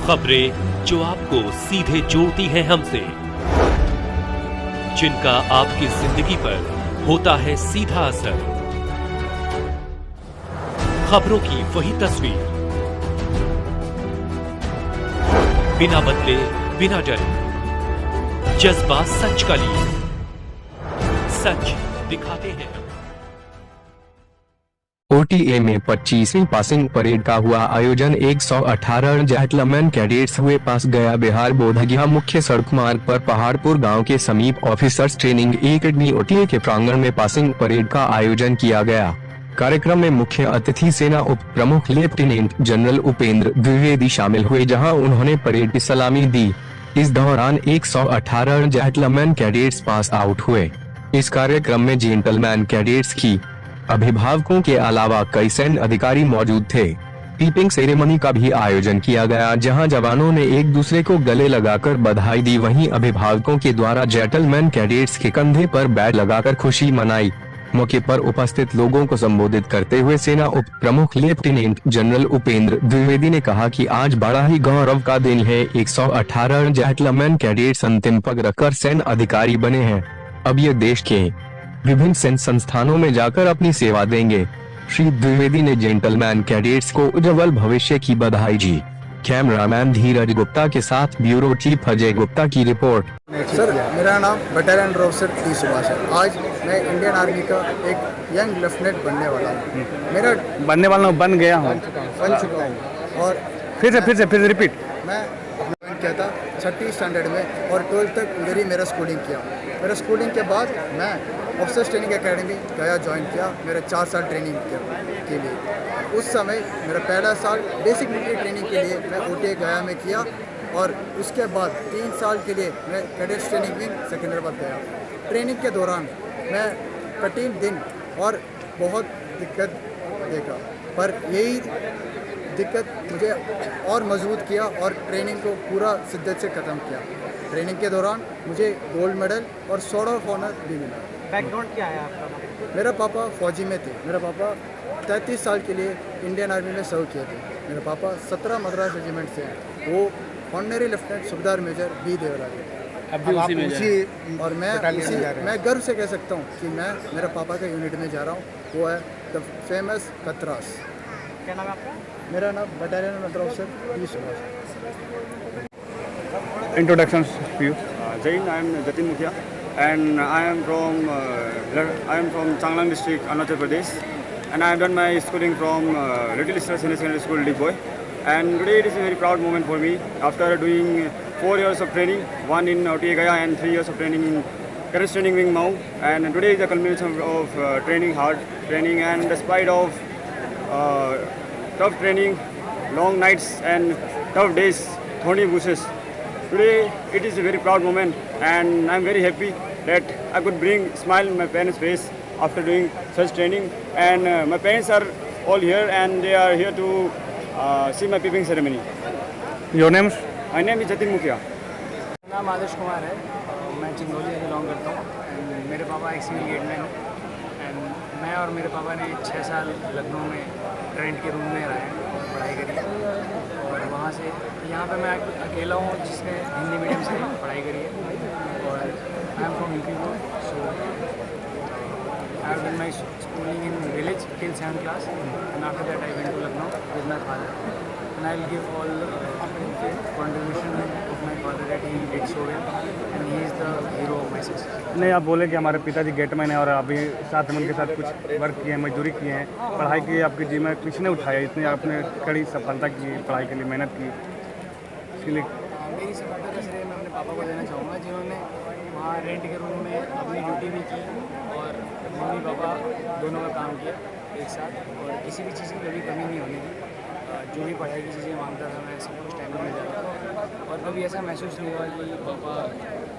खबरें जो आपको सीधे जोड़ती हैं हमसे, जिनका आपकी जिंदगी पर होता है सीधा असर। खबरों की वही तस्वीर, बिना बदले बिना डरे, जज्बा सच का लिए, सच दिखाते हैं। ओटीए में 25वीं पासिंग परेड का हुआ आयोजन। 118 जेंटलमैन कैडेट्स हुए पास। गया बिहार बोधगया मुख्य सड़क मार्ग पर पहाड़पुर गांव के समीप ऑफिसर्स ट्रेनिंग एकेडमी ओटीए के प्रांगण में पासिंग परेड का आयोजन किया गया। कार्यक्रम में मुख्य अतिथि सेना उप प्रमुख लेफ्टिनेंट जनरल उपेंद्र द्विवेदी शामिल हुए, जहां उन्होंने परेड की सलामी दी। इस दौरान 118 जेंटलमैन कैडेट्स पास आउट हुए। इस कार्यक्रम में जेंटलमैन कैडेट्स की अभिभावकों के अलावा कई सैन्य अधिकारी मौजूद थे। टीपिंग सेरेमनी का भी आयोजन किया गया, जहां जवानों ने एक दूसरे को गले लगाकर बधाई दी। वहीं अभिभावकों के द्वारा जेंटलमैन कैडेट्स के कंधे पर बैग लगाकर खुशी मनाई। मौके पर उपस्थित लोगों को संबोधित करते हुए सेना उप प्रमुख लेफ्टिनेंट जनरल उपेंद्र द्विवेदी ने कहा कि आज बड़ा ही गौरव का दिन है। 118 जेंटलमैन कैडेट्स अंतिम पग रखकर सैन्य अधिकारी बने हैं। अब ये देश के विभिन्न सैन्य संस्थानों में जाकर अपनी सेवा देंगे। श्री द्विवेदी ने जेंटलमैन कैडेट्स को उज्जवल भविष्य की बधाई दी। कैमरामैन धीरज गुप्ता के साथ ब्यूरो चीफ अजय गुप्ता की रिपोर्ट। सर, मेरा नाम बटालियन ऑफिसर टी सुभाष है। आज मैं इंडियन आर्मी का एक यंग लेफ्टिनेंट बनने वाला हूँ। मेरा बन गया हूँ, बन चुका हूँ। और फिर से रिपीट। मैं अपना किया था 6ठी स्टैंडर्ड में और 12th तक उधर ही मेरा स्कूलिंग किया। मेरा स्कूलिंग के बाद मैं ऑफिसर्स ट्रेनिंग एकेडमी गया ज्वाइन किया। मेरा 4 साल ट्रेनिंग के लिए। उस समय मेरा पहला साल बेसिक मिलिट्री ट्रेनिंग के लिए मैं ओटीए गया में किया और उसके बाद 3 साल के लिए मैं कैडेट्स ट्रेनिंग विंग सिकंदराबाद गया। ट्रेनिंग के दौरान मैं कठिन दिन और बहुत दिक्कत देखा, पर यही दिक्कत मुझे और मजबूत किया और ट्रेनिंग को पूरा शिद्दत से ख़त्म किया। ट्रेनिंग के दौरान मुझे गोल्ड मेडल और स्वॉर्ड ऑफ ऑनर भी मिला। बैकग्राउंड क्या है आपका? मेरा पापा फौजी में थे। मेरा पापा 33 साल के लिए इंडियन आर्मी में सर्व किए थे। मेरे पापा 17 मद्रास रेजिमेंट से हैं। वो ऑनरी लेफ्टिनेंट सुबेदार मेजर बी देवराज है। और मैं गर्व से कह सकता हूँ कि मैं मेरे पापा के यूनिट में जा रहा हूँ। वो है द फेमस कतरास। क्या नाम है आपका? मेरा नाम battalion officer T Subhash. Introductions to you. Jain, I am Jatin Mukhia, and I am from Changlang district, Arunachal Pradesh, and I have done my schooling from Little Star Senior Secondary School, Deepoy. And today it is a very proud moment for me. After doing 4 years of training, 1 in OTA Gaya and 3 years of training in Cadets Training Wing Mau, and today is the culmination of training, hard training, and despite of tough training, long nights and tough days, thorny bushes. Today it is a very proud moment, and I am very happy that I could bring smile on my parents' face after doing such training. And my parents are all here, and they are here to see my peeping ceremony. Your name? My name is Jatin Mukhia. मेरा नाम आदर्श कुमार है। मैं चिंगोली से belong करता हूँ। मेरे पापा एक सिविल गेटमैन हैं। एंड मैं और मेरे पापा ने 6 साल लखनऊ में रेंट के रूम में रहे, पढ़ाई करी। और वहाँ से यहाँ पे मैं अकेला हूँ जिसने हिंदी मीडियम से पढ़ाई करी है। और I am from UP board, so I have done my schooling in village till 7th class, and after that I went to Lucknow with my father, and I will give all contribution of my father that he did so well, and he is the hero of my success. नहीं, आप बोले कि हमारे पिताजी gateman हैं और अभी साथ में उनके साथ कुछ वर्क किए हैं, मजदूरी किए हैं, पढ़ाई की आपकी जिम्मे किसने उठाया? इतनी आपने कड़ी सफलता की, पढ़ाई के लिए मेहनत की, इसके लिए मेरी सफलता का श्रेय मैं अपने पापा को देना चाहूँगा, जिन्होंने वहाँ रेंट के रूम में अपनी ड्यूटी भी की और मम्मी पापा दोनों का काम किया एक साथ, और किसी भी चीज़ की कभी कमी नहीं होने दी। जो भी पढ़ाई की चीज़ें मांगता था मैं सब कुछ टाइम में मिल जाता था, और कभी ऐसा महसूस नहीं हुआ कि पापा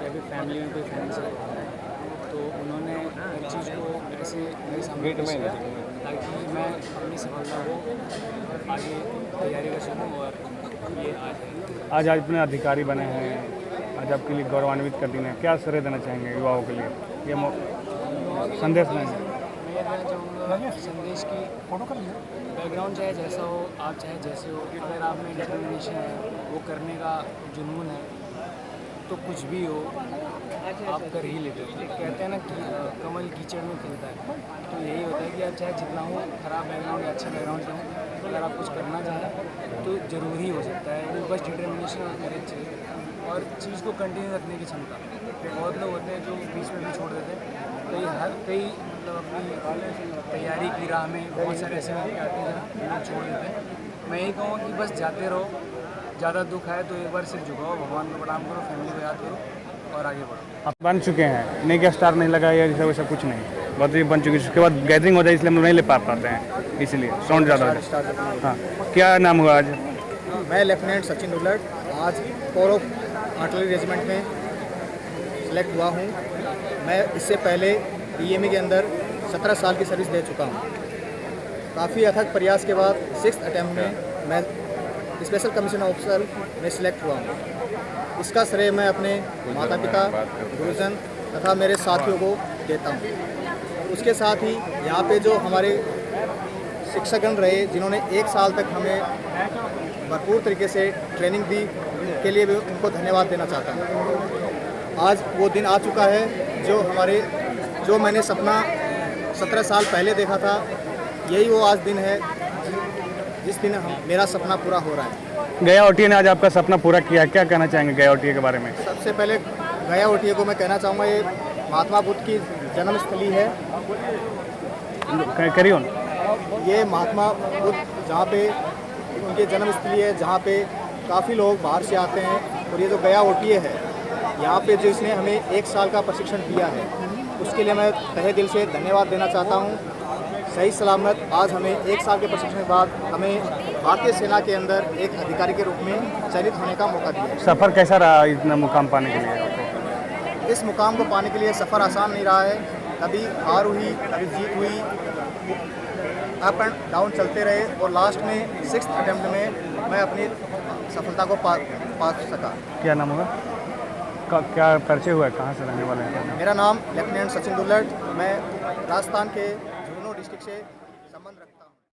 या फिर फैमिली में कोई फाइनेंशियल प्रॉब्लम है, तो उन्होंने हर चीज़ को ऐसे मेरे सामने पेश किया ताकि मैं अपनी सफलता को आगे तैयारी कर सकूँ, और ये आज अपने अधिकारी बने हैं, आज आपके लिए गौरवान्वित कर दिन है। क्या श्रेय देना चाहेंगे युवाओं के लिए? ये संदेश नहीं है। मैं ये देना चाहूँगा संदेश की बैकग्राउंड चाहे जैसा हो, आप चाहे जैसे हो, अगर आप में डिटर्मिनेशन है, वो करने का जुनून है, तो कुछ भी हो आप कर ही लेते हो। कहते हैं ना कि कमल कीचड़ में खिलता है, तो यही होता है कि आप चाहे जितना हो ख़राब बैकग्राउंड या अच्छे बैकग्राउंड से हो, अगर आप कुछ करना चाहें तो ज़रूर ही हो सकता है। वो बस डिटर्मिनेशन और करेज चाहिए और चीज़ को कंटिन्यू रखने की क्षमता। बहुत लोग होते हैं जो बीच में भी छोड़ देते हैं, कई मतलब अपनी तैयारी की राह में बहुत सारे ऐसे मौके आते हैं जहाँ लोग छोड़ देते हैं। मैं यही कहूँगा कि बस जाते रहो, ज़्यादा दुख आए तो एक बार सिर्फ झुकाओ, भगवान को प्रणाम करो, फैमिली को याद करो और आगे बढ़ो। आप बन चुके हैं, नहीं क्या स्टार नहीं लगा या जैसा वैसा कुछ नहीं, बहुत ही बन चुकी है। उसके बाद गैदरिंग हो जाए इसलिए हम लोग नहीं ले पाते हैं, इसलिए साउंड ज़्यादा हो जाए। हाँ, क्या नाम हुआ आज? मैं लेफ्टिनेंट सचिन उलट आज कोर ऑफ आर्टिलरी रेजिमेंट में सिलेक्ट हुआ हूँ। मैं इससे पहले DME के अंदर 17 साल की सर्विस दे चुका हूँ। काफ़ी अथक प्रयास के बाद 6th अटैम्प्ट में मैं स्पेशल कमीशन ऑफिसर में सिलेक्ट हुआ हूँ। इसका श्रेय मैं अपने माता पिता, गुरुजन तथा मेरे साथियों को देता हूँ। उसके साथ ही यहाँ पे जो हमारे शिक्षकगण रहे जिन्होंने 1 साल तक हमें भरपूर तरीके से ट्रेनिंग दी, के लिए भी उनको धन्यवाद देना चाहता हूँ। आज वो दिन आ चुका है जो मैंने सपना 17 साल पहले देखा था, यही वो आज दिन है जिस दिन मेरा सपना पूरा हो रहा है। गया OTA ने आज आपका सपना पूरा किया, क्या कहना चाहेंगे गया OTA के बारे में? सबसे पहले गया OTA को मैं कहना चाहूँगा ये महात्मा बुद्ध की जन्मस्थली है। Carry on. ये महात्मा बुद्ध जहाँ पे उनकी जन्मस्थली है, जहाँ पे काफ़ी लोग बाहर से आते हैं। और ये जो गया OTA है, यहाँ पे जो इसने हमें 1 साल का प्रशिक्षण दिया है, उसके लिए मैं तहे दिल से धन्यवाद देना चाहता हूँ। सही सलामत आज हमें 1 साल के प्रशिक्षण के बाद हमें भारतीय सेना के अंदर एक अधिकारी के रूप में चयनित होने का मौका दिया। सफ़र कैसा रहा इतना मुकाम पाने के लिए आपको? इस मुकाम को पाने के लिए सफ़र आसान नहीं रहा है। कभी हार हुई, कभी जीत हुई, अप एंड डाउन चलते रहे और लास्ट में 6th अटैम्प्ट में मैं अपनी सफलता को पा सका। क्या नाम होगा? क्या परिचय हुआ है, कहाँ से रहने वाले हैं? मेरा नाम लेफ्टिनेंट सचिन दुल्लट, मैं राजस्थान के झुंझुनू डिस्ट्रिक्ट से संबंध रखता हूँ।